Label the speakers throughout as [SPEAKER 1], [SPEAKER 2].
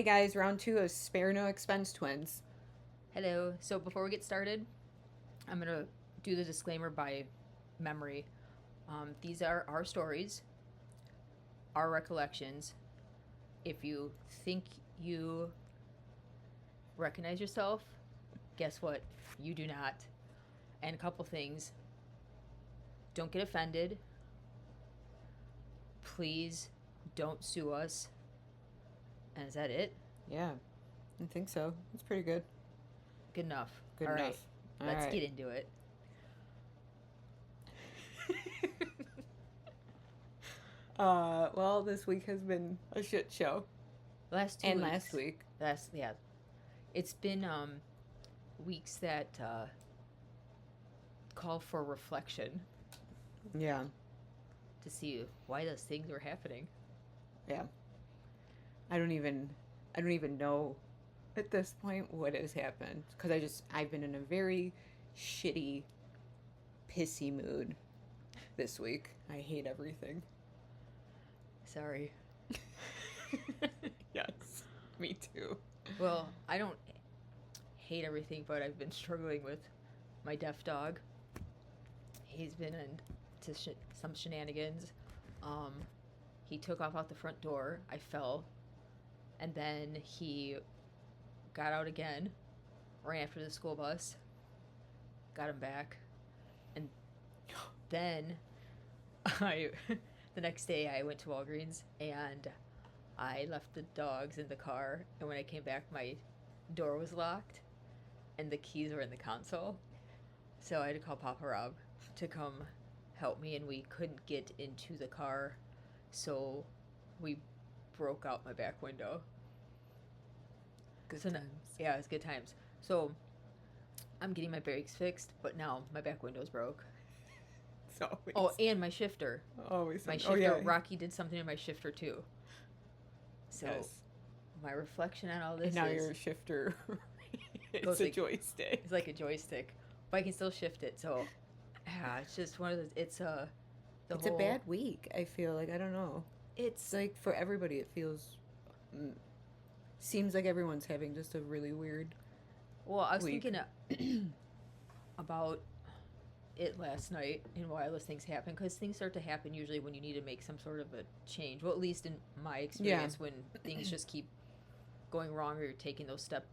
[SPEAKER 1] Hey guys, round two of Spare No Expense Twins.
[SPEAKER 2] Hello. So before we get started, I'm going to do the disclaimer by memory. These are our stories, our recollections. If you think you recognize yourself, guess what? You do not. And a couple things. Don't get offended. Please don't sue us. And is that it?
[SPEAKER 1] Yeah, I think so. It's pretty good.
[SPEAKER 2] Good enough.
[SPEAKER 1] Good
[SPEAKER 2] All
[SPEAKER 1] enough.
[SPEAKER 2] right.
[SPEAKER 1] All
[SPEAKER 2] Let's
[SPEAKER 1] right.
[SPEAKER 2] get into it.
[SPEAKER 1] Well, this week has been a shit show.
[SPEAKER 2] Last two
[SPEAKER 1] And last
[SPEAKER 2] weeks.
[SPEAKER 1] week.
[SPEAKER 2] Yeah. It's been weeks that call for reflection
[SPEAKER 1] Yeah,
[SPEAKER 2] to see why those things were happening.
[SPEAKER 1] yeah. I don't even know at this point what has happened. Because I've been in a very shitty, pissy mood this week. I hate everything.
[SPEAKER 2] Sorry.
[SPEAKER 1] Yes, me too.
[SPEAKER 2] Well, I don't hate everything, but I've been struggling with my deaf dog. He's been into some shenanigans. Um, he took off out the front door. I fell, and then he got out again, ran after the school bus, got him back, and then I the next day I went to Walgreens and I left the dogs in the car, and when I came back my door was locked and the keys were in the console. So I had to call Papa Rob to come help me, and we couldn't get into the car, so we broke out my back window.
[SPEAKER 1] Good
[SPEAKER 2] So
[SPEAKER 1] times.
[SPEAKER 2] yeah, it was good times. So I'm getting my brakes fixed, but now my back window's broke.
[SPEAKER 1] It's always,
[SPEAKER 2] Oh, and my shifter.
[SPEAKER 1] always.
[SPEAKER 2] My
[SPEAKER 1] Oh
[SPEAKER 2] shifter,
[SPEAKER 1] yeah.
[SPEAKER 2] Rocky did something to my shifter too. So
[SPEAKER 1] Yes.
[SPEAKER 2] my reflection on all
[SPEAKER 1] And
[SPEAKER 2] this
[SPEAKER 1] now
[SPEAKER 2] is
[SPEAKER 1] your shifter. It's
[SPEAKER 2] goes
[SPEAKER 1] a
[SPEAKER 2] like
[SPEAKER 1] joystick.
[SPEAKER 2] it's like a joystick, but I can still shift it. So yeah, it's just one of those. It's the
[SPEAKER 1] It's a
[SPEAKER 2] whole.
[SPEAKER 1] bad week. I feel like I don't know. It's
[SPEAKER 2] It's
[SPEAKER 1] like for everybody, it feels. Mm, seems like everyone's having just a really weird
[SPEAKER 2] well, I was
[SPEAKER 1] week.
[SPEAKER 2] thinking about it last night and why those things happen, because things start to happen usually when you need to make some sort of a change. Well, at least in my
[SPEAKER 1] Yeah.
[SPEAKER 2] experience, when things just keep going wrong or you're taking those steps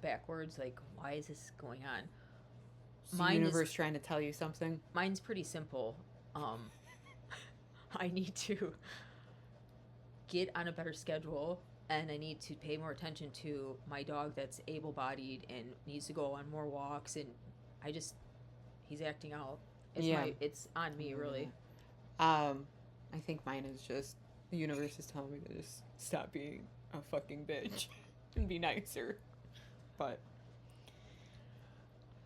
[SPEAKER 2] backwards, like why is this going on?
[SPEAKER 1] It's the
[SPEAKER 2] Mine is
[SPEAKER 1] universe trying to tell you something.
[SPEAKER 2] mine's pretty simple. Um, I need to get on a better schedule, and I need to pay more attention to my dog that's able-bodied and needs to go on more walks, and I just he's acting out.
[SPEAKER 1] Yeah.
[SPEAKER 2] It's on me
[SPEAKER 1] Yeah.
[SPEAKER 2] really.
[SPEAKER 1] I think mine is just the universe is telling me to just stop being a fucking bitch and be nicer. But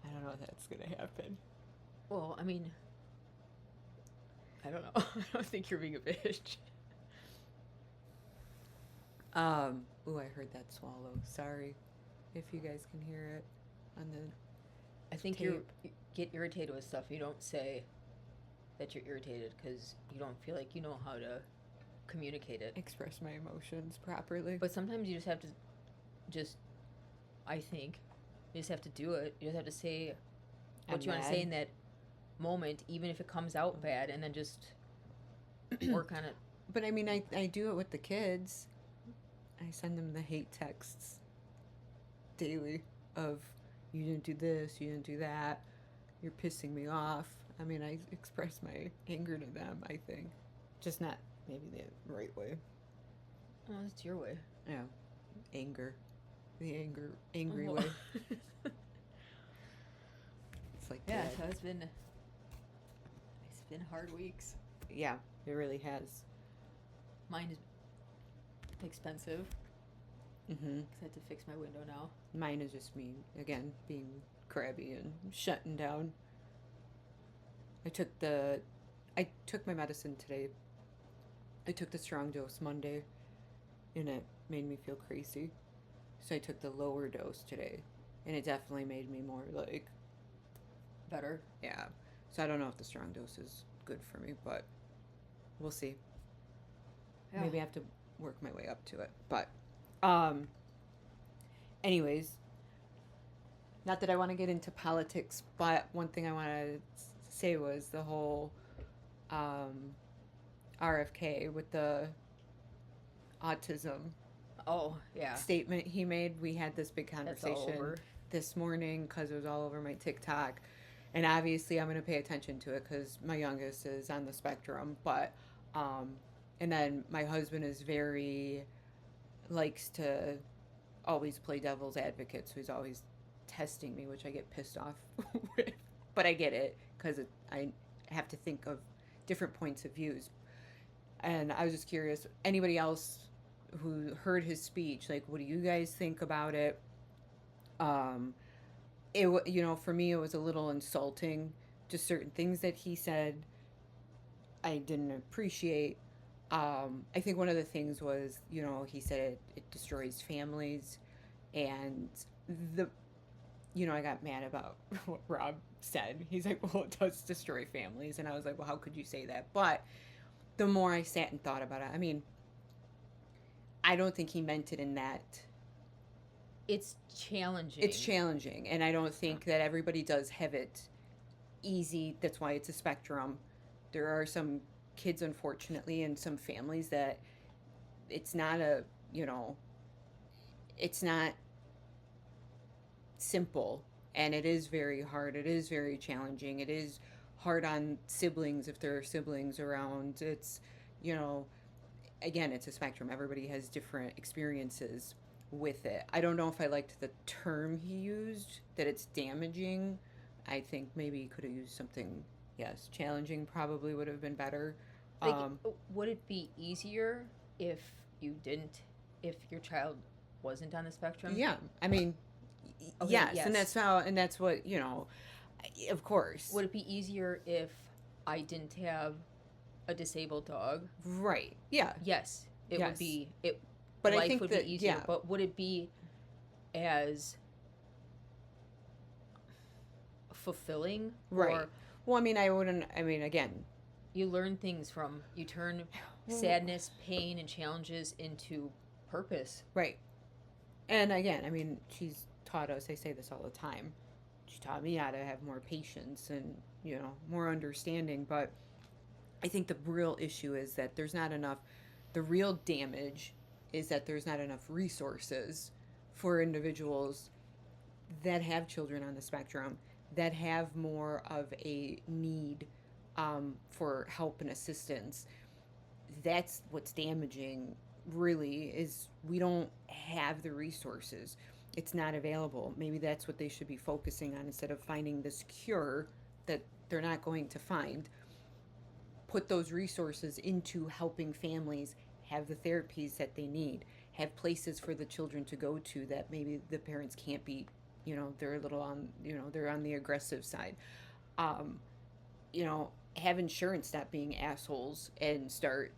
[SPEAKER 1] I don't know if that's gonna happen.
[SPEAKER 2] Well, I mean, I don't know. I don't think you're being a bitch.
[SPEAKER 1] Ooh, I heard that swallow. Sorry if you guys can hear it on the
[SPEAKER 2] I think you
[SPEAKER 1] tape.
[SPEAKER 2] get irritated with stuff. You don't say that you're irritated because you don't feel like you know how to communicate it.
[SPEAKER 1] Express my emotions properly.
[SPEAKER 2] But sometimes you just have to just I think you just have to do it. You just have to say
[SPEAKER 1] I'm
[SPEAKER 2] what you want to say
[SPEAKER 1] mad.
[SPEAKER 2] in that moment, even if it comes out bad, and then just work on it.
[SPEAKER 1] But I mean, I do it with the kids. I send them the hate texts daily of you didn't do this, you didn't do that, you're pissing me off. I mean, I express my anger to them, I think. Just not maybe the right way.
[SPEAKER 2] Oh, that's your way.
[SPEAKER 1] Yeah. Anger. The angry
[SPEAKER 2] Oh.
[SPEAKER 1] way. It's like
[SPEAKER 2] Yeah,
[SPEAKER 1] that.
[SPEAKER 2] so it's been hard weeks.
[SPEAKER 1] Yeah, it really has.
[SPEAKER 2] Mine is expensive
[SPEAKER 1] Mm-hmm.
[SPEAKER 2] because I had to fix my window now.
[SPEAKER 1] Mine is just me, again, being crabby and shutting down. I took the I took my medicine today. I took the strong dose Monday and it made me feel crazy. So I took the lower dose today and it definitely made me more like
[SPEAKER 2] Better.
[SPEAKER 1] yeah. So I don't know if the strong dose is good for me, but we'll see.
[SPEAKER 2] Yeah.
[SPEAKER 1] Maybe I have to work my way up to it. But um anyways, not that I want to get into politics, but one thing I want to say was the whole um, RFK with the autism
[SPEAKER 2] Oh, yeah.
[SPEAKER 1] statement he made. We had this big
[SPEAKER 2] That's all
[SPEAKER 1] conversation
[SPEAKER 2] over.
[SPEAKER 1] this morning because it was all over my TikTok. And obviously, I'm going to pay attention to it because my youngest is on the spectrum. But, um, and then my husband is very, likes to always play devil's advocate. So he's always testing me, which I get pissed off with. But I get it because I have to think of different points of views. And I was just curious, anybody else who heard his speech, like, what do you guys think about it? Um, for me, it was a little insulting. Just certain things that he said, I didn't appreciate. I think one of the things was, he said it destroys families, and the, I got mad about what Rob said. He's like, well, it does destroy families, and I was like, well, how could you say that? But the more I sat and thought about it, I mean, I don't think he meant it in that.
[SPEAKER 2] It's challenging.
[SPEAKER 1] It's challenging, and I don't think that everybody does have it easy. That's why it's a spectrum. There are some kids, unfortunately, and some families that it's not it's not simple, and it is very hard. It is very challenging. It is hard on siblings if there are siblings around. It's, you know, again, it's a spectrum. Everybody has different experiences with it. I don't know if I liked the term he used, that it's damaging. I think maybe he could have used something, yes, challenging probably would have been better.
[SPEAKER 2] Like, would it be easier if if your child wasn't on the spectrum?
[SPEAKER 1] Yeah, I mean,
[SPEAKER 2] Okay,
[SPEAKER 1] yes,
[SPEAKER 2] yes.
[SPEAKER 1] and that's what, of course.
[SPEAKER 2] Would it be easier if I didn't have a disabled dog?
[SPEAKER 1] Right, yeah.
[SPEAKER 2] Yes, it would
[SPEAKER 1] Yes.
[SPEAKER 2] be. It
[SPEAKER 1] But I
[SPEAKER 2] life
[SPEAKER 1] think
[SPEAKER 2] would
[SPEAKER 1] that,
[SPEAKER 2] be easier.
[SPEAKER 1] yeah.
[SPEAKER 2] But would it be as fulfilling?
[SPEAKER 1] Right.
[SPEAKER 2] Or
[SPEAKER 1] Well, I mean, again,
[SPEAKER 2] you learn things from, you turn sadness, pain, and challenges into purpose.
[SPEAKER 1] right. And again, I mean, she's taught us, I say this all the time, she taught me how to have more patience and, more understanding. But I think the real issue is that there's not enough, the real damage is that there's not enough resources for individuals that have children on the spectrum, that have more of a need for help and assistance. That's what's damaging, really, is we don't have the resources. It's not available. Maybe that's what they should be focusing on instead of finding this cure that they're not going to find. Put those resources into helping families have the therapies that they need, have places for the children to go to that maybe the parents can't be, they're a little on, they're on the aggressive side. Um, have insurance stop being assholes and start,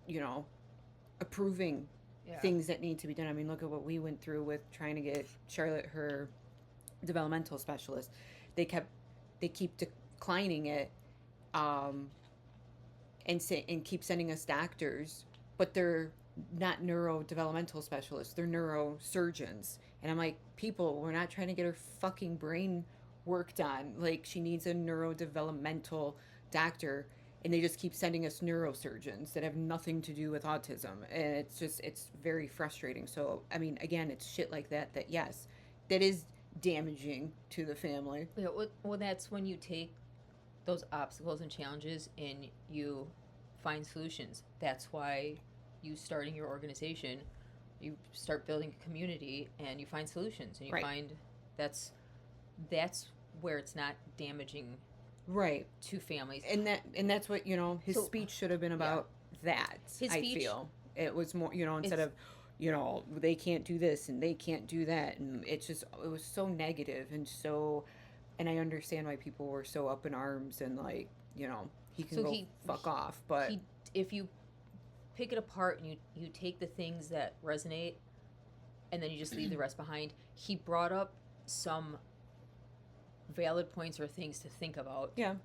[SPEAKER 1] approving
[SPEAKER 2] Yeah.
[SPEAKER 1] things that need to be done. I mean, look at what we went through with trying to get Charlotte her developmental specialist. They keep declining it, um, and keep sending us doctors, but they're not neurodevelopmental specialists. They're neurosurgeons. And I'm like, people, we're not trying to get her fucking brain worked on. Like, she needs a neurodevelopmental doctor, and they just keep sending us neurosurgeons that have nothing to do with autism. And it's very frustrating. So, I mean, again, it's shit like that, yes, that is damaging to the family.
[SPEAKER 2] Yeah, well, that's when you take those obstacles and challenges and you find solutions. That's why you starting your organization, you start building a community and you find solutions and you
[SPEAKER 1] Right.
[SPEAKER 2] find that's where it's not damaging
[SPEAKER 1] Right.
[SPEAKER 2] to families.
[SPEAKER 1] And that's what, his
[SPEAKER 2] So-
[SPEAKER 1] speech should have been about. That
[SPEAKER 2] His
[SPEAKER 1] I
[SPEAKER 2] speech-
[SPEAKER 1] feel it was more, instead of, they can't do this and they can't do that, and it was so negative and I understand why people were so up in arms and like, he can
[SPEAKER 2] So
[SPEAKER 1] go fuck off. But
[SPEAKER 2] If you pick it apart and you take the things that resonate and then you just leave the rest behind, he brought up some valid points or things to think about,
[SPEAKER 1] yeah,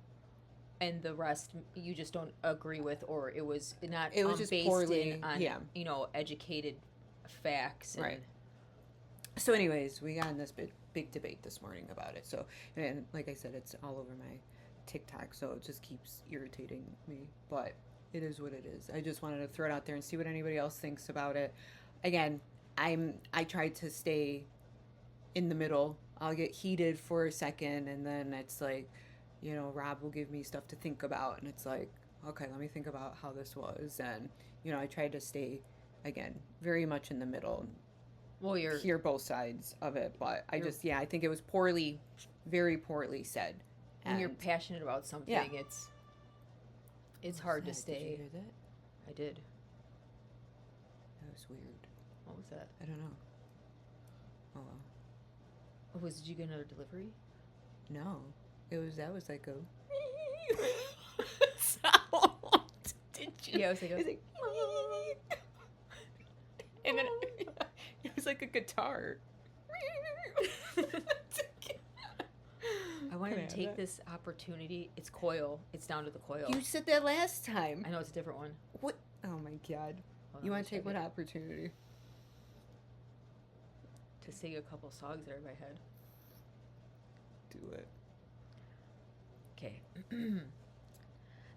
[SPEAKER 2] and the rest you just don't agree with, or it was not
[SPEAKER 1] it was just
[SPEAKER 2] based
[SPEAKER 1] poorly,
[SPEAKER 2] on
[SPEAKER 1] yeah,
[SPEAKER 2] educated facts. And
[SPEAKER 1] Right. So, anyways, we got in this big debate this morning about it. So, and like I said, it's all over my TikTok, so it just keeps irritating me. But it is what it is. I just wanted to throw it out there and see what anybody else thinks about it. Again, I tried to stay in the middle. I'll get heated for a second, and then it's like, Rob will give me stuff to think about, and it's like, okay, let me think about how this was, and I tried to stay again very much in the middle,
[SPEAKER 2] Well,
[SPEAKER 1] hear both sides of it, but
[SPEAKER 2] you're
[SPEAKER 1] I think it was very poorly said.
[SPEAKER 2] when you're
[SPEAKER 1] And
[SPEAKER 2] passionate about something,
[SPEAKER 1] yeah,
[SPEAKER 2] it's
[SPEAKER 1] what
[SPEAKER 2] hard to
[SPEAKER 1] was that? Did you
[SPEAKER 2] stay.
[SPEAKER 1] hear that?
[SPEAKER 2] I did.
[SPEAKER 1] That was weird.
[SPEAKER 2] What was that?
[SPEAKER 1] I don't know. Oh well.
[SPEAKER 2] Oh, did you get another delivery?
[SPEAKER 1] No, that was like a sound. Did you?
[SPEAKER 2] Yeah, I was like,
[SPEAKER 1] It was like, and then it was like a guitar.
[SPEAKER 2] I wanted to take this opportunity. It's coil. It's down to the coil.
[SPEAKER 1] You said that last time.
[SPEAKER 2] I know it's a different one.
[SPEAKER 1] What? Oh my god.
[SPEAKER 2] Hold
[SPEAKER 1] You
[SPEAKER 2] on,
[SPEAKER 1] want to
[SPEAKER 2] let me
[SPEAKER 1] take what
[SPEAKER 2] check it.
[SPEAKER 1] opportunity?
[SPEAKER 2] To sing a couple songs that are in my head.
[SPEAKER 1] Do it.
[SPEAKER 2] Okay.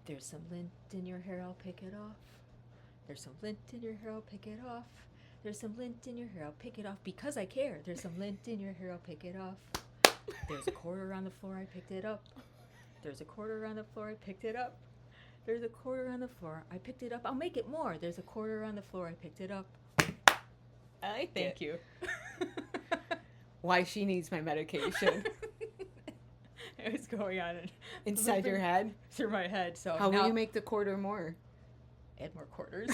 [SPEAKER 2] There's some lint in your hair, I'll pick it off. There's some lint in your hair, I'll pick it off. There's some lint in your hair, I'll pick it off because I care. There's some lint in your hair, I'll pick it off. There's a quarter on the floor, I picked it up. There's a quarter on the floor, I picked it up. There's a quarter on the floor, I picked it up. I'll make it more. There's a quarter on the floor, I picked it up.
[SPEAKER 1] I like
[SPEAKER 2] Thank you.
[SPEAKER 1] Why she needs my medication
[SPEAKER 2] It was going on
[SPEAKER 1] inside your head.
[SPEAKER 2] through my head. So
[SPEAKER 1] How
[SPEAKER 2] now
[SPEAKER 1] will you make the quarter more?
[SPEAKER 2] add more quarters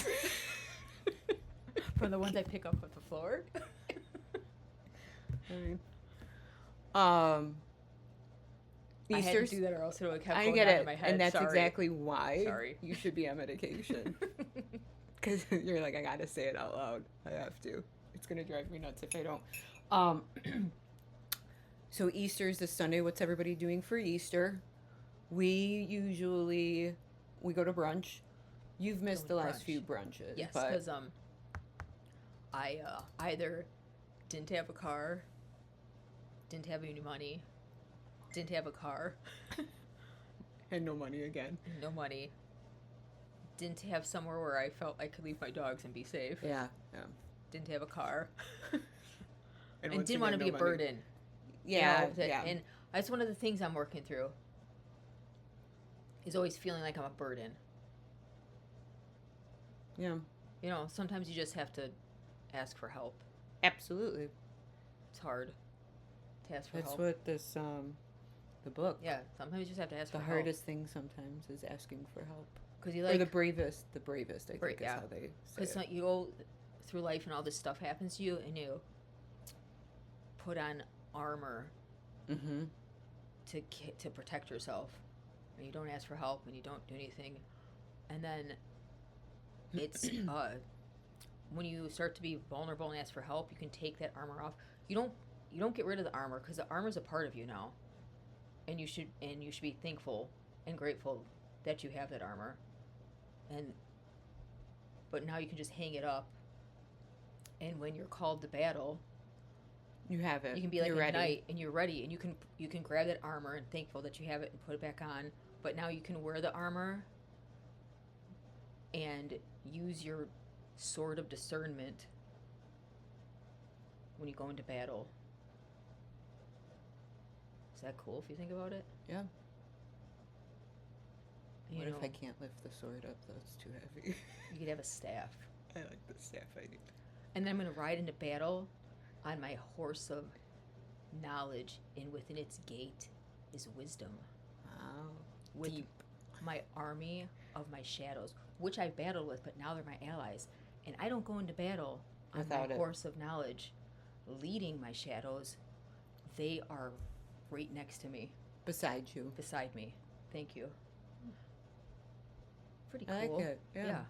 [SPEAKER 2] from the ones I pick up off the floor.
[SPEAKER 1] I mean,
[SPEAKER 2] I had to
[SPEAKER 1] Easter's.
[SPEAKER 2] do that or else it would have kept
[SPEAKER 1] I
[SPEAKER 2] going
[SPEAKER 1] get
[SPEAKER 2] on
[SPEAKER 1] it,
[SPEAKER 2] in my head.
[SPEAKER 1] and that's
[SPEAKER 2] Sorry.
[SPEAKER 1] exactly why
[SPEAKER 2] Sorry.
[SPEAKER 1] you should be on medication. Because you're like, I gotta say it out loud. I have to. It's gonna drive me nuts if I don't. So Easter's this Sunday. What's everybody doing for Easter? We go to brunch. You've missed the last
[SPEAKER 2] Brunch.
[SPEAKER 1] few brunches.
[SPEAKER 2] Yes,
[SPEAKER 1] but
[SPEAKER 2] because I either didn't have a car, didn't have any money, didn't have a car,
[SPEAKER 1] and no money again.
[SPEAKER 2] no money, didn't have somewhere where I felt I could leave my dogs and be safe,
[SPEAKER 1] Yeah.
[SPEAKER 2] didn't have a car, and
[SPEAKER 1] once
[SPEAKER 2] didn't want to
[SPEAKER 1] again,
[SPEAKER 2] be
[SPEAKER 1] no
[SPEAKER 2] a
[SPEAKER 1] money.
[SPEAKER 2] burden.
[SPEAKER 1] Yeah,
[SPEAKER 2] Yeah. And that's one of the things I'm working through. Is always feeling like I'm a burden.
[SPEAKER 1] Yeah.
[SPEAKER 2] Sometimes you just have to ask for help.
[SPEAKER 1] Absolutely.
[SPEAKER 2] It's hard to ask for
[SPEAKER 1] That's
[SPEAKER 2] help.
[SPEAKER 1] what this the book.
[SPEAKER 2] Yeah, sometimes you just have to ask
[SPEAKER 1] The
[SPEAKER 2] for
[SPEAKER 1] hardest thing sometimes is asking for help.
[SPEAKER 2] Because you
[SPEAKER 1] Or
[SPEAKER 2] like,
[SPEAKER 1] the bravest, I think is
[SPEAKER 2] yeah.
[SPEAKER 1] how they say
[SPEAKER 2] because
[SPEAKER 1] it.
[SPEAKER 2] you go through life and all this stuff happens to you, and you put on armor
[SPEAKER 1] Mm-hmm.
[SPEAKER 2] to protect yourself, and you don't ask for help, and you don't do anything, and then it's when you start to be vulnerable and ask for help, you can take that armor off. You don't get rid of the armor because the armor is a part of you now, and you should be thankful and grateful that you have that armor, but now you can just hang it up, and when you're called to battle,
[SPEAKER 1] You have it.
[SPEAKER 2] you can be like
[SPEAKER 1] You're
[SPEAKER 2] a
[SPEAKER 1] ready.
[SPEAKER 2] knight, and you're ready, and you can grab that armor and thankful that you have it and put it back on. But now you can wear the armor and use your sword of discernment when you go into battle. Is that cool if you think about it?
[SPEAKER 1] Yeah.
[SPEAKER 2] You
[SPEAKER 1] What
[SPEAKER 2] know,
[SPEAKER 1] if I can't lift the sword up? That's too heavy.
[SPEAKER 2] you could have a staff.
[SPEAKER 1] I like the staff idea.
[SPEAKER 2] And then I'm going to ride into battle on my horse of knowledge, and within its gate is wisdom.
[SPEAKER 1] Wow.
[SPEAKER 2] With
[SPEAKER 1] Deep.
[SPEAKER 2] my army of my shadows, which I battled with, but now they're my allies. And I don't go into battle on
[SPEAKER 1] Without
[SPEAKER 2] my
[SPEAKER 1] it.
[SPEAKER 2] horse of knowledge, leading my shadows. They are right next to me,
[SPEAKER 1] Beside you.
[SPEAKER 2] beside me. Thank you. Pretty
[SPEAKER 1] I
[SPEAKER 2] cool.
[SPEAKER 1] like it. Yeah.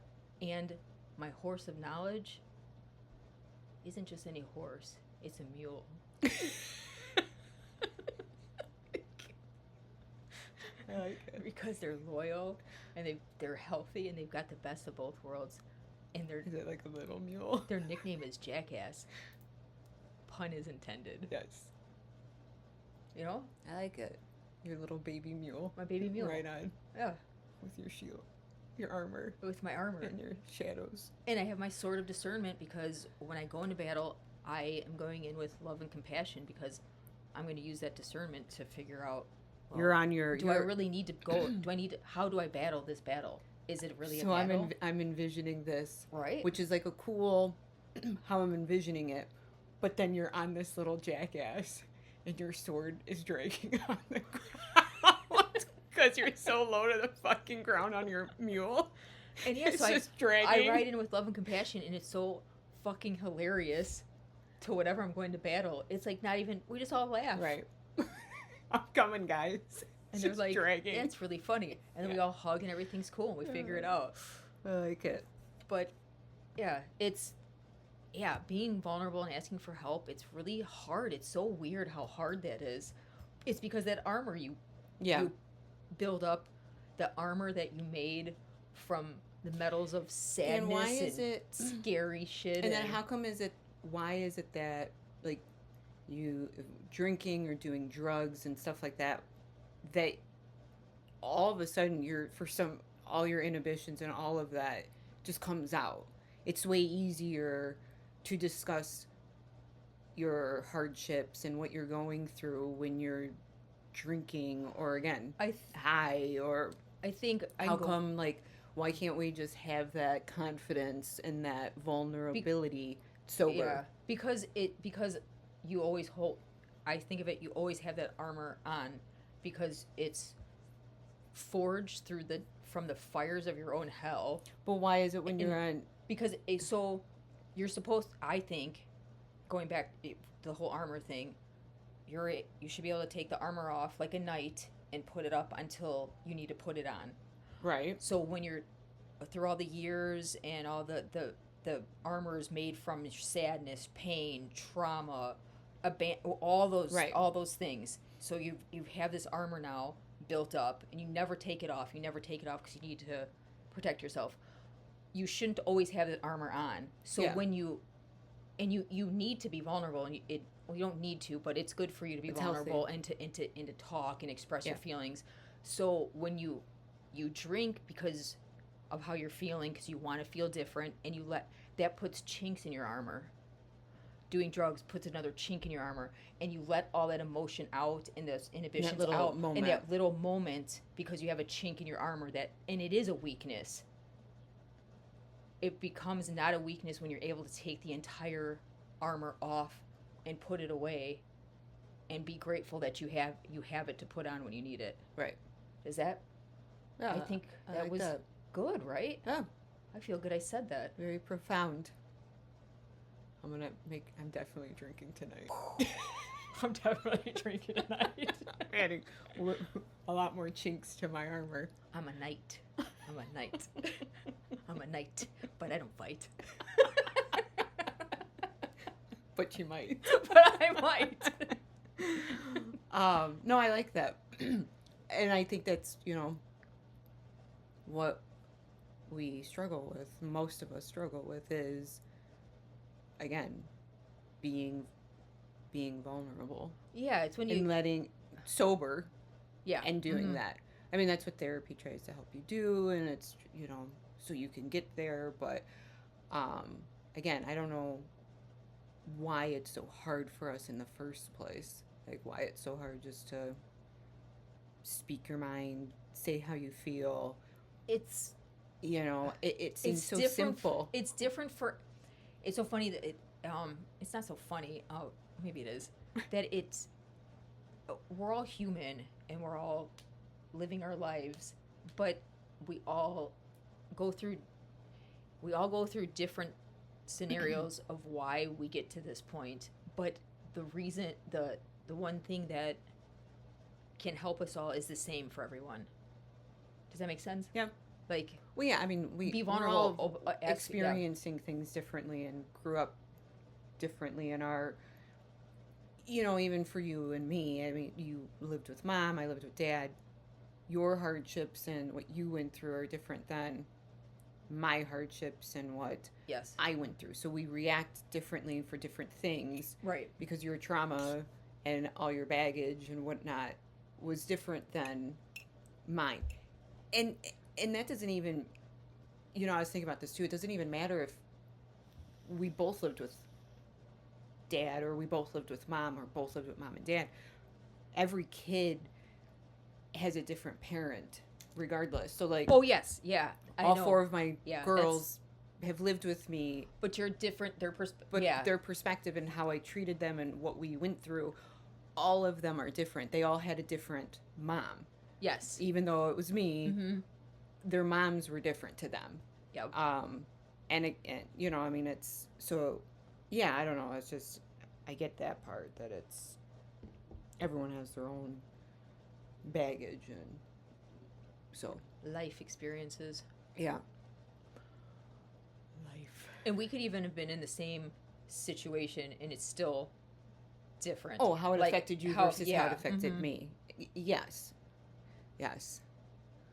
[SPEAKER 2] And my horse of knowledge isn't just any horse, it's a mule.
[SPEAKER 1] I like it.
[SPEAKER 2] Because they're loyal and they're healthy and they've got the best of both worlds. And
[SPEAKER 1] Is it like a little mule?
[SPEAKER 2] their nickname is Jackass. pun is intended.
[SPEAKER 1] Yes.
[SPEAKER 2] You know?
[SPEAKER 1] I like it. Your little baby mule.
[SPEAKER 2] My baby mule.
[SPEAKER 1] Right on.
[SPEAKER 2] Yeah.
[SPEAKER 1] With your shield. Your armor.
[SPEAKER 2] With my armor.
[SPEAKER 1] And your shadows.
[SPEAKER 2] And I have my sword of discernment because when I go into battle, I am going in with love and compassion because I'm going to use that discernment to figure out. Well,
[SPEAKER 1] you're on your.
[SPEAKER 2] Do I really need to go? How do I battle this battle? Is it really a
[SPEAKER 1] so
[SPEAKER 2] battle?
[SPEAKER 1] I'm envisioning this.
[SPEAKER 2] Right.
[SPEAKER 1] Which is like a cool, how I'm envisioning it. But then you're on this little jackass and your sword is dragging on the ground because you're so low to the fucking ground on your mule.
[SPEAKER 2] And yeah,
[SPEAKER 1] it's
[SPEAKER 2] so
[SPEAKER 1] just dragging.
[SPEAKER 2] I ride in with love and compassion, and it's so fucking hilarious to whatever I'm going to battle. It's like not even, we just all laugh.
[SPEAKER 1] Right. I'm coming, guys.
[SPEAKER 2] And they're like,
[SPEAKER 1] dragging.
[SPEAKER 2] That's really funny. And then we all hug and everything's cool and we figure it out.
[SPEAKER 1] I like it.
[SPEAKER 2] But yeah, being vulnerable and asking for help, it's really hard. It's so weird how hard that is. It's because that armor you build up, the armor that you made from the metals of sadness
[SPEAKER 1] and why is it
[SPEAKER 2] scary shit.
[SPEAKER 1] And then why is it that like you drinking or doing drugs and stuff like that all of a sudden all your inhibitions and all of that just comes out. It's way easier to discuss your hardships and what you're going through when you're drinking or again high or
[SPEAKER 2] I think
[SPEAKER 1] come like why can't we just have that confidence and that vulnerability sober?
[SPEAKER 2] Yeah, because you always I think of it, you always have that armor on because it's forged from the fires of your own hell.
[SPEAKER 1] But why is it when you're on?
[SPEAKER 2] Because you're supposed, I think, going back the whole armor thing, you should be able to take the armor off like a knight and put it up until you need to put it on.
[SPEAKER 1] Right.
[SPEAKER 2] So when you're through all the years and all the armor is made from sadness, pain, trauma, all those things. So you have this armor now built up, and you never take it off. You never take it off because you need to protect yourself. You shouldn't always have that armor on. So when you need to be vulnerable, and you don't need to, but it's good for you to be vulnerable and to talk and express your feelings. So when you drink because of how you're feeling, because you want to feel different, and that puts chinks in your armor. Doing drugs puts another chink in your armor, and you let all that emotion out and those inhibitions out in that little moment because you have a chink in your armor and it is a weakness. It becomes not a weakness when you're able to take the entire armor off and put it away and be grateful that you have it to put on when you need it.
[SPEAKER 1] Right.
[SPEAKER 2] Is that?
[SPEAKER 1] Yeah,
[SPEAKER 2] I think that was good, right?
[SPEAKER 1] Yeah.
[SPEAKER 2] I feel good I said that.
[SPEAKER 1] Very profound. I'm definitely drinking tonight.
[SPEAKER 2] I'm definitely drinking tonight.
[SPEAKER 1] I'm adding a lot more chinks to my armor.
[SPEAKER 2] I'm a knight. I'm a knight, but I don't fight.
[SPEAKER 1] But you might.
[SPEAKER 2] But I might.
[SPEAKER 1] No, I like that. And I think that's, what we struggle with, most of us struggle with is, again, being vulnerable.
[SPEAKER 2] Yeah, it's when
[SPEAKER 1] and letting sober.
[SPEAKER 2] Yeah.
[SPEAKER 1] And doing that. I mean, that's what therapy tries to help you do, and it's, so you can get there, but again, I don't know why it's so hard for us in the first place. Like why it's so hard just to speak your mind, say how you feel.
[SPEAKER 2] It's
[SPEAKER 1] it seems so simple.
[SPEAKER 2] It's different it's so funny that it's not so funny. Oh, maybe it is. That we're all human and we're all living our lives, but we all go through different scenarios of why we get to this point. But the reason, the one thing that can help us all is the same for everyone. Does that make sense?
[SPEAKER 1] Yeah.
[SPEAKER 2] Like,
[SPEAKER 1] well, yeah, I mean,
[SPEAKER 2] be vulnerable,
[SPEAKER 1] we're all experiencing things differently and grew up differently in our, even for you and me. I mean, you lived with mom, I lived with dad. Your hardships and what you went through are different than my hardships and what
[SPEAKER 2] Yes.
[SPEAKER 1] I went through. So we react differently for different things
[SPEAKER 2] Right.
[SPEAKER 1] because your trauma and all your baggage and whatnot was different than mine. And and that doesn't even, I was thinking about this too. It doesn't even matter if we both lived with dad or we both lived with mom or both lived with mom and dad. Every kid has a different parent regardless. So like
[SPEAKER 2] Oh yes, yeah. I
[SPEAKER 1] all
[SPEAKER 2] know.
[SPEAKER 1] four of my
[SPEAKER 2] Yeah,
[SPEAKER 1] girls have lived with me,
[SPEAKER 2] But you're different.
[SPEAKER 1] but
[SPEAKER 2] Yeah.
[SPEAKER 1] their perspective and how I treated them and what we went through, all of them are different. They all had a different mom.
[SPEAKER 2] Yes.
[SPEAKER 1] Even though it was me,
[SPEAKER 2] Mm-hmm.
[SPEAKER 1] their moms were different to them.
[SPEAKER 2] Yep.
[SPEAKER 1] I mean, it's so, yeah, I don't know. It's just, I get that part that it's, everyone has their own baggage. And so,
[SPEAKER 2] Life experiences.
[SPEAKER 1] yeah. Life.
[SPEAKER 2] And we could even have been in the same situation and it's still different.
[SPEAKER 1] Oh, how it
[SPEAKER 2] Like,
[SPEAKER 1] affected you
[SPEAKER 2] how-
[SPEAKER 1] versus how
[SPEAKER 2] yeah,
[SPEAKER 1] it affected
[SPEAKER 2] mhm.
[SPEAKER 1] me. Yes. Yes.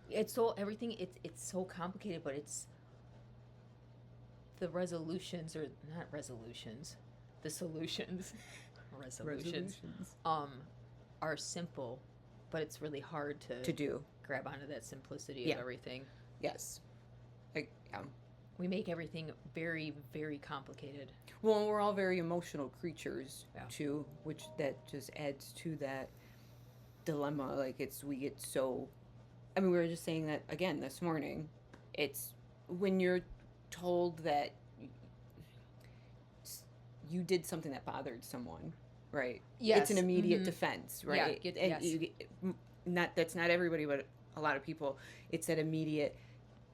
[SPEAKER 2] It's so everything. It's so complicated, but it's the resolutions or not resolutions, the solutions, resolutions, are simple, but it's really hard
[SPEAKER 1] To do.
[SPEAKER 2] grab onto that simplicity
[SPEAKER 1] Yeah.
[SPEAKER 2] of everything.
[SPEAKER 1] Yes. Like,
[SPEAKER 2] We make everything very, very complicated.
[SPEAKER 1] well, we're all very emotional creatures
[SPEAKER 2] Yeah.
[SPEAKER 1] too, which that just adds to that dilemma. Like we get so. I mean, we were just saying that again this morning. It's when you're told that you did something that bothered someone, right?
[SPEAKER 2] Yes.
[SPEAKER 1] It's an immediate
[SPEAKER 2] Mhm.
[SPEAKER 1] defense,
[SPEAKER 2] Yeah,
[SPEAKER 1] right?
[SPEAKER 2] yes.
[SPEAKER 1] Not that's not everybody, but a lot of people. It's that immediate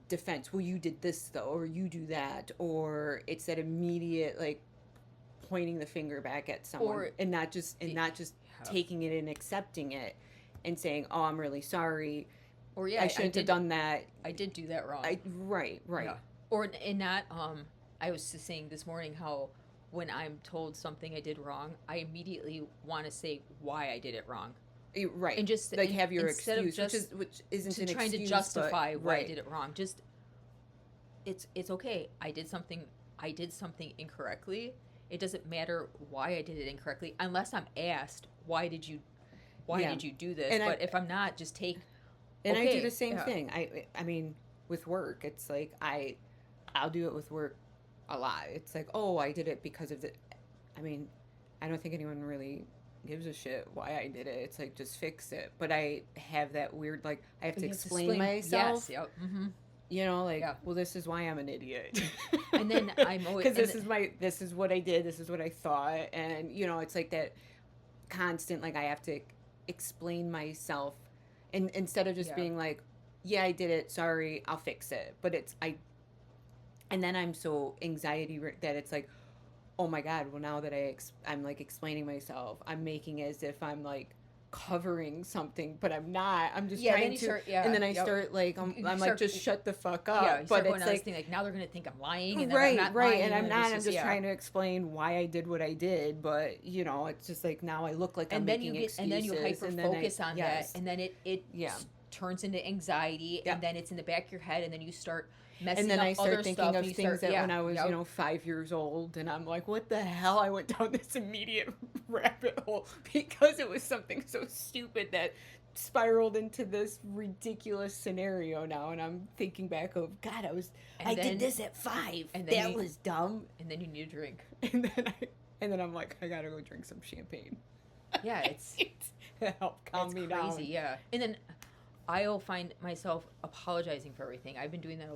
[SPEAKER 1] defense. Well, you did this though, or you do that, or it's that immediate like pointing the finger back at someone,
[SPEAKER 2] Or
[SPEAKER 1] and not just
[SPEAKER 2] Yeah.
[SPEAKER 1] taking it and accepting it and saying, "Oh, I'm really sorry.
[SPEAKER 2] Or yeah,
[SPEAKER 1] I shouldn't have done that."
[SPEAKER 2] I did do that wrong.
[SPEAKER 1] Right.
[SPEAKER 2] Yeah. Or and not I was just saying this morning how when I'm told something I did wrong, I immediately want to say why I did it wrong.
[SPEAKER 1] Right.
[SPEAKER 2] And just
[SPEAKER 1] like have your
[SPEAKER 2] instead of
[SPEAKER 1] excuse,
[SPEAKER 2] just
[SPEAKER 1] which isn't
[SPEAKER 2] to
[SPEAKER 1] an
[SPEAKER 2] trying
[SPEAKER 1] excuse,
[SPEAKER 2] to justify
[SPEAKER 1] but,
[SPEAKER 2] why I
[SPEAKER 1] right.
[SPEAKER 2] did it wrong. Just it's okay. I did something incorrectly. It doesn't matter why I did it incorrectly unless I'm asked why did you
[SPEAKER 1] Yeah.
[SPEAKER 2] do this?
[SPEAKER 1] And
[SPEAKER 2] But if I'm not, just take
[SPEAKER 1] And I
[SPEAKER 2] okay,
[SPEAKER 1] do the same
[SPEAKER 2] yeah.
[SPEAKER 1] thing. I mean, with work, it's like I'll do it with work a lot. It's like, oh, I did it because of the. I mean, I don't think anyone really gives a shit why I did it. It's like just fix it. But I have that weird like I have to
[SPEAKER 2] You have to
[SPEAKER 1] explain myself.
[SPEAKER 2] Yes, yep. Mm-hmm.
[SPEAKER 1] Like,
[SPEAKER 2] Yeah.
[SPEAKER 1] well, this is why I'm an idiot.
[SPEAKER 2] And then I'm always
[SPEAKER 1] because this is what I did. This is what I thought, and it's like that constant like I have to explain myself, and instead of just
[SPEAKER 2] Yeah.
[SPEAKER 1] being like, yeah, I did it. Sorry, I'll fix it. But and then I'm so that it's like, oh my god. Well, now that I'm like explaining myself, I'm making as if I'm like covering something, but I'm not. I'm just trying to. And then I start like I'm like just shut the fuck up.
[SPEAKER 2] Yeah, you
[SPEAKER 1] but
[SPEAKER 2] start going
[SPEAKER 1] it's
[SPEAKER 2] on this
[SPEAKER 1] like
[SPEAKER 2] thing, like now they're gonna think I'm lying, and
[SPEAKER 1] right,
[SPEAKER 2] then I'm not
[SPEAKER 1] right,
[SPEAKER 2] lying,
[SPEAKER 1] and I'm not. I'm just
[SPEAKER 2] yeah.
[SPEAKER 1] trying to explain why I did what I did, but it's just like now I look like I'm
[SPEAKER 2] And then
[SPEAKER 1] making
[SPEAKER 2] you get,
[SPEAKER 1] excuses,
[SPEAKER 2] and then you hyper focus on
[SPEAKER 1] yes.
[SPEAKER 2] that, and then it
[SPEAKER 1] Yeah.
[SPEAKER 2] turns into anxiety,
[SPEAKER 1] Yep.
[SPEAKER 2] and then it's in the back of your head, and then you start messing
[SPEAKER 1] And then
[SPEAKER 2] up
[SPEAKER 1] I
[SPEAKER 2] other
[SPEAKER 1] start thinking
[SPEAKER 2] stuff,
[SPEAKER 1] of
[SPEAKER 2] and you
[SPEAKER 1] things
[SPEAKER 2] start,
[SPEAKER 1] that
[SPEAKER 2] yeah,
[SPEAKER 1] when I was,
[SPEAKER 2] yep.
[SPEAKER 1] 5 years old, and I'm like, what the hell? I went down this immediate rabbit hole because it was something so stupid that spiraled into this ridiculous scenario now. And I'm thinking back of, God, I did this at 5.
[SPEAKER 2] and
[SPEAKER 1] That
[SPEAKER 2] then
[SPEAKER 1] was dumb.
[SPEAKER 2] and then you need a drink.
[SPEAKER 1] And then I'm like, I gotta go drink some champagne.
[SPEAKER 2] Yeah, it's
[SPEAKER 1] to help calm
[SPEAKER 2] it's
[SPEAKER 1] me
[SPEAKER 2] crazy,
[SPEAKER 1] down.
[SPEAKER 2] yeah. And then I'll find myself apologizing for everything. I've been doing that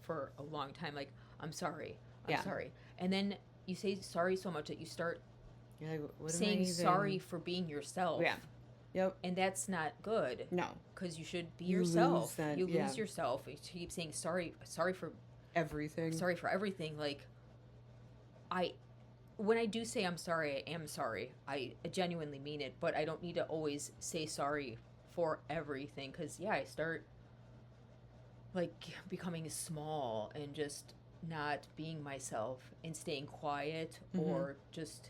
[SPEAKER 2] for a long time. Like, I'm sorry,
[SPEAKER 1] Yeah.
[SPEAKER 2] sorry, and then you say sorry so much that you start
[SPEAKER 1] You're like, what am I
[SPEAKER 2] saying
[SPEAKER 1] even-
[SPEAKER 2] sorry for being yourself.
[SPEAKER 1] Yeah. Yep.
[SPEAKER 2] And that's not good.
[SPEAKER 1] No.
[SPEAKER 2] Because you should be
[SPEAKER 1] You
[SPEAKER 2] yourself.
[SPEAKER 1] lose that-
[SPEAKER 2] you
[SPEAKER 1] yeah.
[SPEAKER 2] lose yourself. You keep saying sorry for
[SPEAKER 1] Everything.
[SPEAKER 2] everything. Like, when I do say I'm sorry, I am sorry. I genuinely mean it, but I don't need to always say sorry for everything. Because, yeah, I start, like, becoming small and just not being myself and staying quiet or just,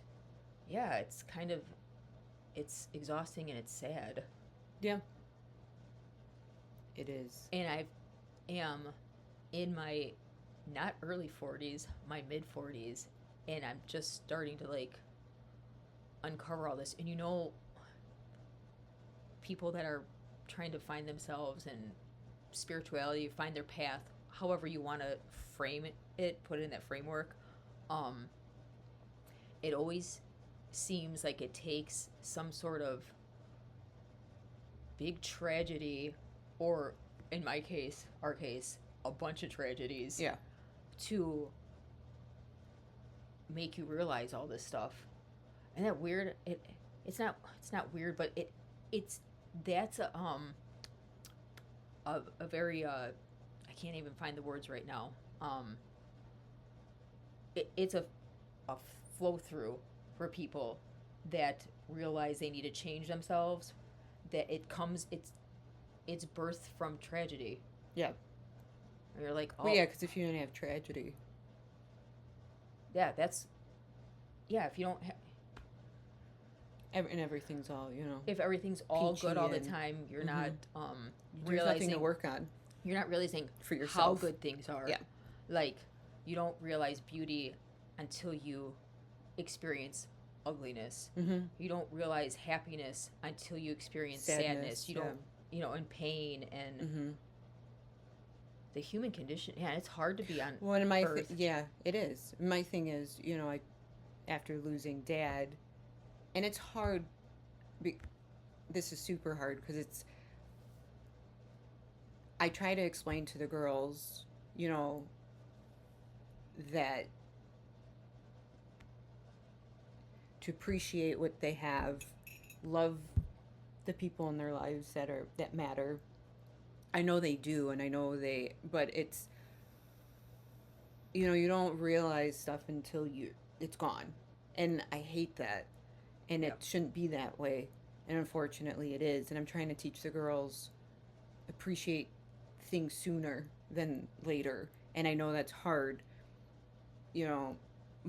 [SPEAKER 2] yeah, it's kind of, it's exhausting and it's sad.
[SPEAKER 1] Yeah. It is.
[SPEAKER 2] And I am in my not early 40s, my mid 40s, and I'm just starting to like uncover all this. And you know, people that are trying to find themselves and spirituality, find their path, however you want to frame it, put it in that framework. Um, it always seems like it takes some sort of big tragedy, or in my case, our case, a bunch of tragedies
[SPEAKER 1] Yeah.
[SPEAKER 2] to make you realize all this stuff. And that weird? It's not weird, but it's that's a very I can't even find the words right now. Um, it's a flow through for people that realize they need to change themselves. That it's birthed from tragedy.
[SPEAKER 1] Yeah.
[SPEAKER 2] And you're like, oh
[SPEAKER 1] Well, yeah, because if you don't have tragedy,
[SPEAKER 2] yeah, that's yeah. If you don't,
[SPEAKER 1] and everything's all,
[SPEAKER 2] if everything's all
[SPEAKER 1] peachy
[SPEAKER 2] good all the
[SPEAKER 1] and-
[SPEAKER 2] time, you're
[SPEAKER 1] Mhm.
[SPEAKER 2] not
[SPEAKER 1] there's nothing
[SPEAKER 2] realizing
[SPEAKER 1] to work on
[SPEAKER 2] you're not realizing
[SPEAKER 1] for
[SPEAKER 2] how
[SPEAKER 1] yourself.
[SPEAKER 2] good things are.
[SPEAKER 1] Yeah.
[SPEAKER 2] Like, you don't realize beauty until you experience ugliness.
[SPEAKER 1] Mm-hmm.
[SPEAKER 2] You don't realize happiness until you experience sadness. You don't, and pain and
[SPEAKER 1] Mm-hmm.
[SPEAKER 2] the human condition. Yeah, it's hard to be on
[SPEAKER 1] One of my
[SPEAKER 2] Earth.
[SPEAKER 1] yeah, it is. My thing is, I after losing Dad, and it's hard. This is super hard because I try to explain to the girls, that to appreciate what they have, love the people in their lives that matter. I know they do, and I know but it's, you don't realize stuff until it's gone, and I hate that, and
[SPEAKER 2] Yep.
[SPEAKER 1] it shouldn't be that way, and unfortunately it is, and I'm trying to teach the girls appreciate things sooner than later, and I know that's hard,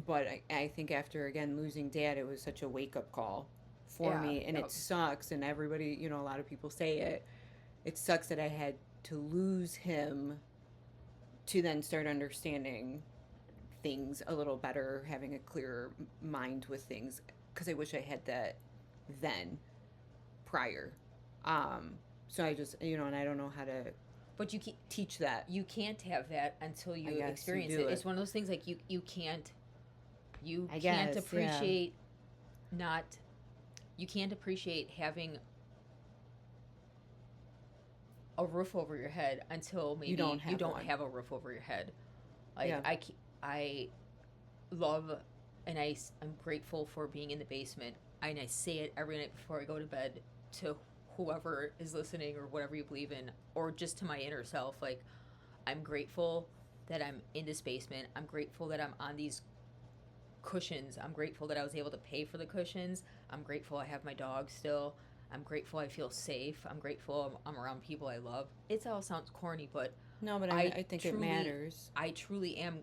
[SPEAKER 1] but I think after again losing Dad, it was such a wake-up call for
[SPEAKER 2] Yeah,
[SPEAKER 1] me, and
[SPEAKER 2] yep.
[SPEAKER 1] it sucks, and everybody, a lot of people say it sucks that I had to lose him to then start understanding things a little better, having a clearer mind with things, because I wish I had that then prior. So I just, and I don't know how to
[SPEAKER 2] But
[SPEAKER 1] teach that.
[SPEAKER 2] you can't have that until
[SPEAKER 1] I
[SPEAKER 2] you
[SPEAKER 1] guess you
[SPEAKER 2] experience
[SPEAKER 1] do
[SPEAKER 2] it.
[SPEAKER 1] it.
[SPEAKER 2] It's one of those things like you can't
[SPEAKER 1] I guess, yeah.
[SPEAKER 2] appreciate not you can't appreciate having a roof over your head until maybe
[SPEAKER 1] You don't have one.
[SPEAKER 2] have a roof over your head. Like
[SPEAKER 1] Yeah.
[SPEAKER 2] I love and I'm grateful for being in the basement. And I say it every night before I go to bed to whoever is listening or whatever you believe in, or just to my inner self. Like, I'm grateful that I'm in this basement. I'm grateful that I'm on these cushions. I'm grateful that I was able to pay for the cushions. I'm grateful I have my dog still. I'm grateful I feel safe. I'm grateful I'm around people I love. It all sounds corny, but
[SPEAKER 1] No, but I think it matters.
[SPEAKER 2] I truly am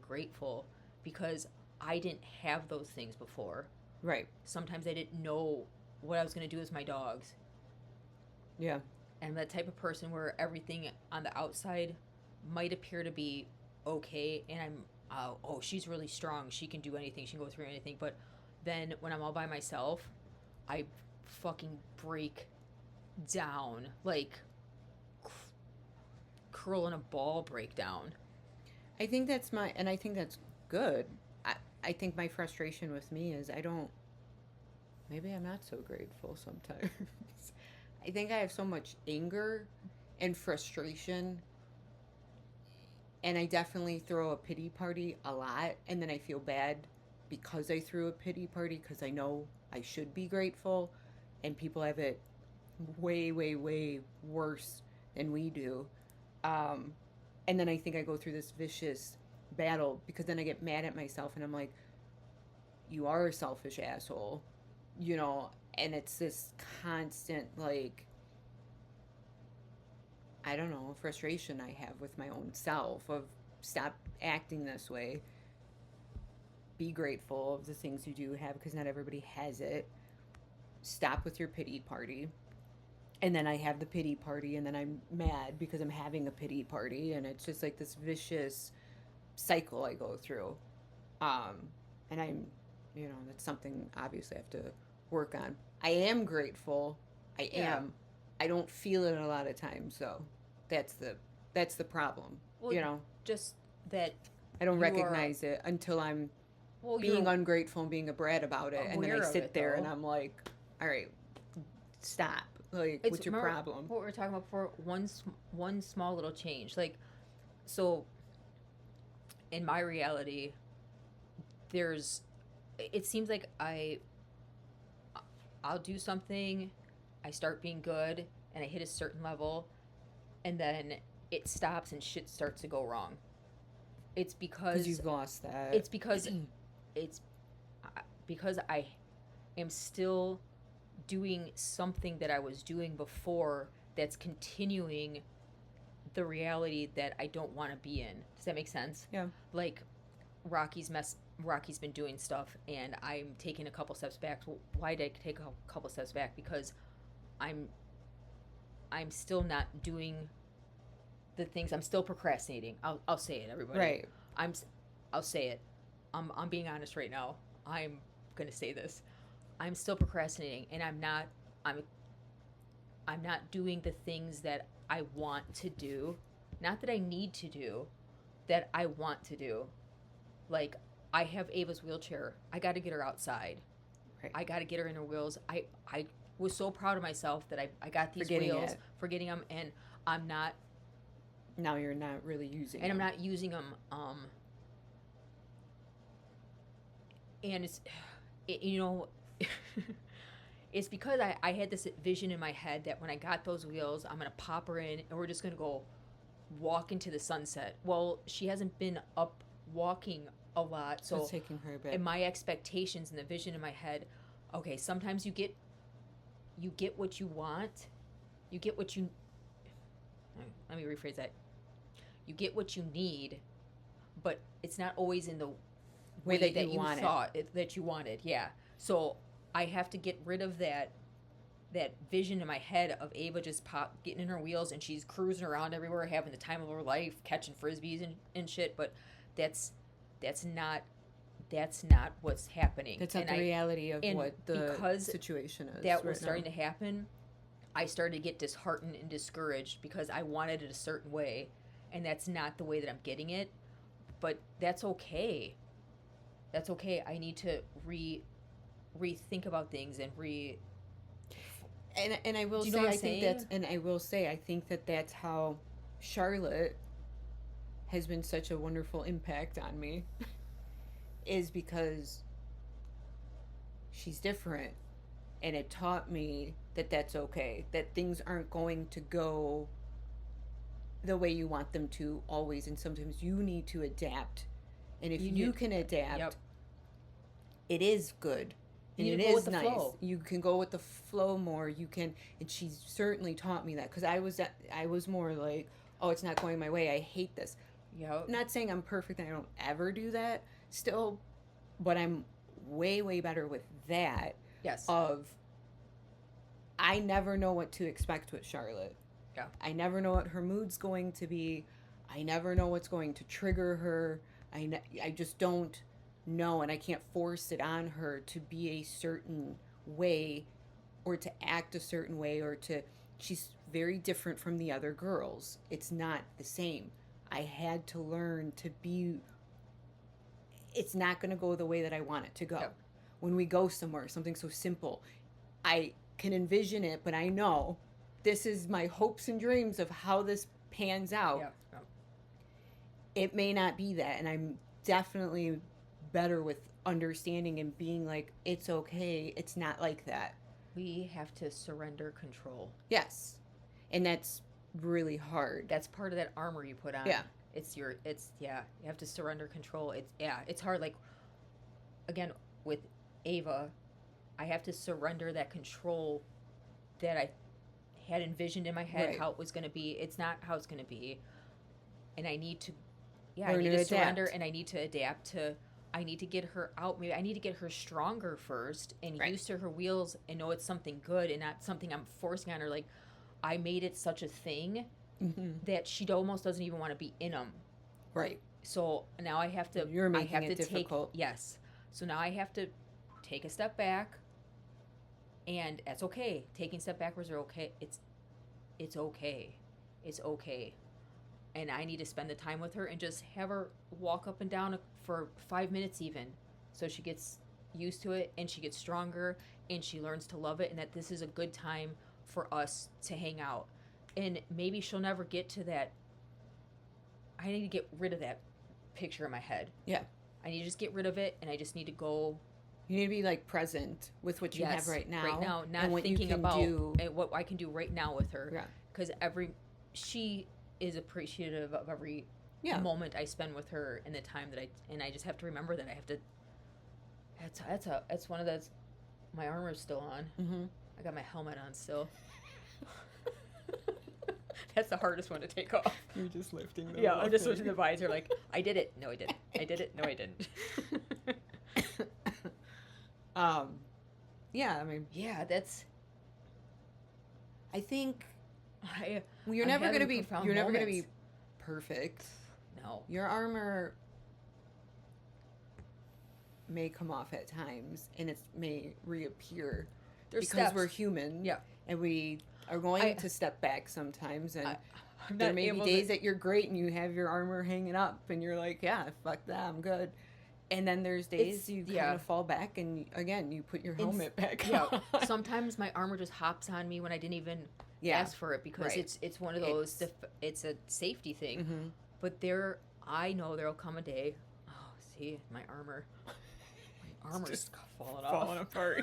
[SPEAKER 2] grateful because I didn't have those things before.
[SPEAKER 1] Right.
[SPEAKER 2] Sometimes I didn't know what I was going to do with my dogs.
[SPEAKER 1] Yeah.
[SPEAKER 2] And I'm that type of person where everything on the outside might appear to be okay, and I'm she's really strong, she can do anything, she can go through anything. But then when I'm all by myself, I fucking break down, like curl in a ball breakdown.
[SPEAKER 1] I think I think that's good. I think my frustration with me is maybe I'm not so grateful sometimes. I think I have so much anger and frustration, and I definitely throw a pity party a lot, and then I feel bad because I threw a pity party because I know I should be grateful, and people have it way, way, way worse than we do. And then I think I go through this vicious battle because then I get mad at myself and I'm like, you are a selfish asshole, and it's this constant, like, I don't know, frustration I have with my own self of stop acting this way. Be grateful of the things you do have because not everybody has it. Stop with your pity party. And then I have the pity party, and then I'm mad because I'm having a pity party, and it's just like this vicious cycle I go through. Um, and I'm, that's something obviously I have to work on. I am grateful. I
[SPEAKER 2] Yeah.
[SPEAKER 1] am. I don't feel it a lot of times, so that's the that's the problem.
[SPEAKER 2] Well,
[SPEAKER 1] You know,
[SPEAKER 2] just that
[SPEAKER 1] I don't
[SPEAKER 2] you are,
[SPEAKER 1] recognize it until I'm
[SPEAKER 2] well,
[SPEAKER 1] being
[SPEAKER 2] you're
[SPEAKER 1] ungrateful and being a brat about it, and then I
[SPEAKER 2] aware of
[SPEAKER 1] sit
[SPEAKER 2] it
[SPEAKER 1] there and
[SPEAKER 2] though.
[SPEAKER 1] I'm like, all right, stop. Like,
[SPEAKER 2] It's,
[SPEAKER 1] what's your
[SPEAKER 2] remember
[SPEAKER 1] problem?
[SPEAKER 2] what we were talking about before? One small little change. Like, so in my reality, there's, it seems like I'll do something, I start being good, and I hit a certain level, and then it stops and shit starts to go wrong. It's
[SPEAKER 1] Because
[SPEAKER 2] because
[SPEAKER 1] you've lost that.
[SPEAKER 2] it's because it's because I am still doing something that I was doing before that's continuing the reality that I don't want to be in. Does that make sense?
[SPEAKER 1] Yeah.
[SPEAKER 2] Like Rocky's been doing stuff and I'm taking a couple steps back. Well, why did I take a couple steps back? Because I'm I'm still not doing the things. I'm still procrastinating. I'll say it, everybody.
[SPEAKER 1] Right.
[SPEAKER 2] I'm I'll say it. I'm being honest right now. I'm gonna say this. I'm still procrastinating, and I'm I'm not doing the things that I want to do. Not that I need to do, that I want to do. Like, I have Ava's wheelchair. I got to get her outside.
[SPEAKER 1] Right.
[SPEAKER 2] I got to get her in her wheels. I was so proud of myself that I got these
[SPEAKER 1] Forgetting
[SPEAKER 2] wheels,
[SPEAKER 1] it.
[SPEAKER 2] forgetting them, and I'm not,
[SPEAKER 1] Now you're not really using
[SPEAKER 2] and I'm
[SPEAKER 1] them.
[SPEAKER 2] not using them. And you know, it's because I had this vision in my head that when I got those wheels, I'm gonna pop her in, and we're just gonna go walk into the sunset. Well, she hasn't been up walking a lot,
[SPEAKER 1] So it's
[SPEAKER 2] so
[SPEAKER 1] taking her a bit.
[SPEAKER 2] in my expectations and the vision in my head, okay, sometimes you get what you want, you get what you. Let me rephrase that. You get what you need, but it's not always in the
[SPEAKER 1] Way
[SPEAKER 2] way
[SPEAKER 1] that
[SPEAKER 2] that
[SPEAKER 1] you
[SPEAKER 2] you
[SPEAKER 1] want it.
[SPEAKER 2] thought that you wanted. Yeah. So I have to get rid of that vision in my head of Ava just getting in her wheels and she's cruising around everywhere, having the time of her life, catching frisbees and shit. But that's that's not that's not what's happening.
[SPEAKER 1] That's not
[SPEAKER 2] And
[SPEAKER 1] the reality of
[SPEAKER 2] and
[SPEAKER 1] what the
[SPEAKER 2] because
[SPEAKER 1] situation is
[SPEAKER 2] that was
[SPEAKER 1] right
[SPEAKER 2] starting
[SPEAKER 1] now.
[SPEAKER 2] to happen, I started to get disheartened and discouraged because I wanted it a certain way, and that's not the way that I'm getting it. But that's okay. That's okay. I need to rethink about things and re.
[SPEAKER 1] And I will
[SPEAKER 2] Do you know
[SPEAKER 1] say
[SPEAKER 2] what I'm
[SPEAKER 1] I think that's
[SPEAKER 2] saying?
[SPEAKER 1] and I will say I think that that's how Charlotte has been such a wonderful impact on me is because she's different, and it taught me that that's okay, that things aren't going to go the way you want them to always, and sometimes you need to adapt, and if
[SPEAKER 2] You
[SPEAKER 1] you
[SPEAKER 2] need.
[SPEAKER 1] can adapt,
[SPEAKER 2] Yep.
[SPEAKER 1] it is good,
[SPEAKER 2] You
[SPEAKER 1] and
[SPEAKER 2] need
[SPEAKER 1] it
[SPEAKER 2] to go with
[SPEAKER 1] is
[SPEAKER 2] the
[SPEAKER 1] nice.
[SPEAKER 2] flow.
[SPEAKER 1] You can go with the flow more. You can, and she's certainly taught me that because I was more like, oh, it's not going my way. I hate this.
[SPEAKER 2] Yep.
[SPEAKER 1] Not saying I'm perfect and I don't ever do that still, but I'm way better with that.
[SPEAKER 2] Yes.
[SPEAKER 1] Of I never know what to expect with Charlotte.
[SPEAKER 2] Yeah.
[SPEAKER 1] I never know what her mood's going to be. I never know what's going to trigger her. I just don't know, and I can't force it on her to be a certain way or to act a certain way or to. She's very different from the other girls. It's not the same. I had to learn to be. It's not going to go the way that I want it to go.
[SPEAKER 2] Yep.
[SPEAKER 1] When we go somewhere, something so simple, I can envision it, but I know this is my hopes and dreams of how this pans out.
[SPEAKER 2] Yep. Yep.
[SPEAKER 1] It may not be that, and I'm definitely better with understanding and being like, it's okay, it's not like that.
[SPEAKER 2] We have to surrender control.
[SPEAKER 1] Yes. And that's really hard.
[SPEAKER 2] That's part of that armor you put on.
[SPEAKER 1] Yeah.
[SPEAKER 2] It's yeah. You have to surrender control. It's hard. Like, again, with Ava, I have to surrender that control that I had envisioned in my head
[SPEAKER 1] Right.
[SPEAKER 2] how it was going to be. It's not how it's going to be, and I need to, yeah, I
[SPEAKER 1] Learn
[SPEAKER 2] need
[SPEAKER 1] to
[SPEAKER 2] to surrender,
[SPEAKER 1] adapt.
[SPEAKER 2] and I need to adapt to. I need to get her out. Maybe I need to get her stronger first and
[SPEAKER 1] Right.
[SPEAKER 2] used to her wheels and know it's something good and not something I'm forcing on her. Like, I made it such a thing
[SPEAKER 1] Mm-hmm.
[SPEAKER 2] that she almost doesn't even want to be in them.
[SPEAKER 1] Right.
[SPEAKER 2] So now I have to.
[SPEAKER 1] You're making
[SPEAKER 2] I have
[SPEAKER 1] it
[SPEAKER 2] to
[SPEAKER 1] difficult.
[SPEAKER 2] Yes. So now I have to take a step back, and that's okay. Taking step backwards are okay. It's okay. It's okay. And I need to spend the time with her and just have her walk up and down for 5 minutes even, so she gets used to it and she gets stronger and she learns to love it and that this is a good time for us to hang out. And maybe she'll never get to that. I need to get rid of that picture in my head.
[SPEAKER 1] Yeah.
[SPEAKER 2] I need to just get rid of it, and I just need to go.
[SPEAKER 1] You need to be like present with what you have right now.
[SPEAKER 2] Right now, not
[SPEAKER 1] and what
[SPEAKER 2] thinking
[SPEAKER 1] you can
[SPEAKER 2] about
[SPEAKER 1] do.
[SPEAKER 2] what I can do right now with her.
[SPEAKER 1] Yeah.
[SPEAKER 2] Because she is appreciative of every moment I spend with her and the time that I just have to remember that I have to. That's one of those. My armor's still on.
[SPEAKER 1] Mm-hmm.
[SPEAKER 2] I got my helmet on still. That's the hardest one to take off.
[SPEAKER 1] You're just lifting the.
[SPEAKER 2] Yeah, I'm just lifting the visor. Like, I did it. No, I didn't. I did it. No, I didn't.
[SPEAKER 1] Yeah, I mean,
[SPEAKER 2] Yeah, that's.
[SPEAKER 1] I think
[SPEAKER 2] I'm
[SPEAKER 1] you're never
[SPEAKER 2] having
[SPEAKER 1] gonna be.
[SPEAKER 2] profound
[SPEAKER 1] You're never gonna be
[SPEAKER 2] moments.
[SPEAKER 1] perfect.
[SPEAKER 2] No.
[SPEAKER 1] Your armor may come off at times, and it may reappear
[SPEAKER 2] There's
[SPEAKER 1] because
[SPEAKER 2] steps.
[SPEAKER 1] we're human.
[SPEAKER 2] Yeah.
[SPEAKER 1] and we are going to step back sometimes, and
[SPEAKER 2] I'm
[SPEAKER 1] there
[SPEAKER 2] not
[SPEAKER 1] may be
[SPEAKER 2] able
[SPEAKER 1] days
[SPEAKER 2] to.
[SPEAKER 1] that you're great and you have your armor hanging up, and you're like, yeah, fuck that, I'm good. And then there's days you kind of fall back, and again, you put your helmet back
[SPEAKER 2] Yeah.
[SPEAKER 1] on.
[SPEAKER 2] Sometimes my armor just hops on me when I didn't even ask for it because
[SPEAKER 1] right.
[SPEAKER 2] it's one of those. It's a safety thing.
[SPEAKER 1] Mm-hmm.
[SPEAKER 2] But I know there'll come a day. Oh, see, my armor's
[SPEAKER 1] just
[SPEAKER 2] falling
[SPEAKER 1] falling
[SPEAKER 2] off.
[SPEAKER 1] apart.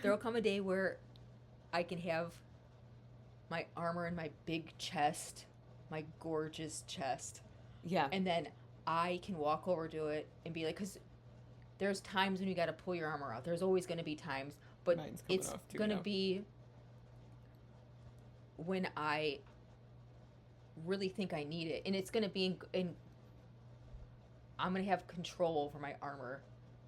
[SPEAKER 2] There'll come a day where I can have my armor in my big chest, my gorgeous chest.
[SPEAKER 1] Yeah.
[SPEAKER 2] And then I can walk over to it and be like, because there's times when you got to pull your armor out. There's always going to be times, but it's going to be when I really think I need it. And it's going to be I'm going to have control over my armor.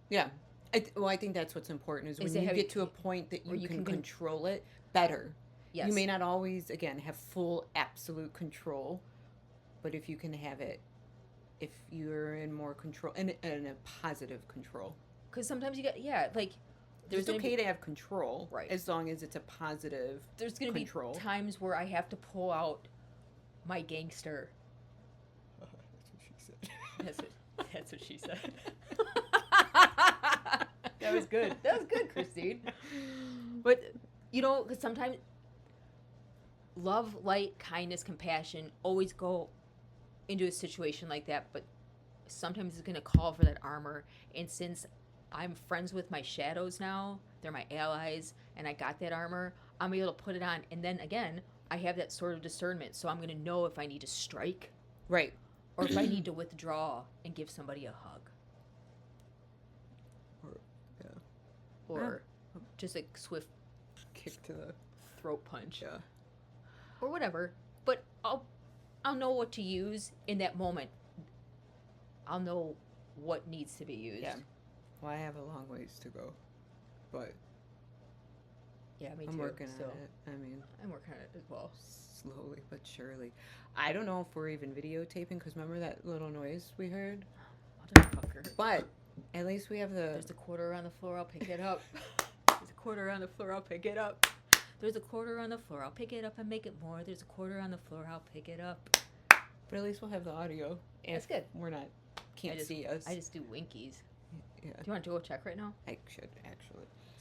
[SPEAKER 1] Yeah. I think that's what's important is when you get to a point that you can control it better.
[SPEAKER 2] Yes.
[SPEAKER 1] You may not always, again, have full, absolute control, but if you can have it, if you're in more control, and a positive control.
[SPEAKER 2] Because sometimes you get,
[SPEAKER 1] It's okay to have control,
[SPEAKER 2] right?
[SPEAKER 1] As long as it's a positive
[SPEAKER 2] There's going to be times where I have to pull out my gangster.
[SPEAKER 1] That's what she said.
[SPEAKER 2] That's what she said. That was good. That was good, Christine. But, because sometimes love, light, kindness, compassion always go into a situation like that, but sometimes it's going to call for that armor. And since I'm friends with my shadows now, they're my allies, and I got that armor, I'm able to put it on. And then, again, I have that sort of discernment, so I'm going to know if I need to strike.
[SPEAKER 1] Right.
[SPEAKER 2] Or if I need to withdraw and give somebody a hug. Or just a swift
[SPEAKER 1] kick to the
[SPEAKER 2] throat punch.
[SPEAKER 1] Yeah.
[SPEAKER 2] Or whatever. But I'll know what to use in that moment. I'll know what needs to be used.
[SPEAKER 1] Yeah. Well, I have a long ways to go. But
[SPEAKER 2] yeah, me too.
[SPEAKER 1] I'm working on it. I mean,
[SPEAKER 2] I'm working on it as well.
[SPEAKER 1] Slowly but surely. I don't know if we're even videotaping, because remember that little noise we heard?
[SPEAKER 2] Motherfucker.
[SPEAKER 1] But at least we have
[SPEAKER 2] There's a quarter on the floor, I'll pick it up. There's a quarter on the floor, I'll pick it up. There's a quarter on the floor, I'll pick it up and make it more. There's a quarter on the floor, I'll pick it up.
[SPEAKER 1] But at least we'll have the audio.
[SPEAKER 2] That's good.
[SPEAKER 1] We're not, can't see us.
[SPEAKER 2] I just do winkies.
[SPEAKER 1] Yeah.
[SPEAKER 2] Do you want to do a check right now?
[SPEAKER 1] I should, actually.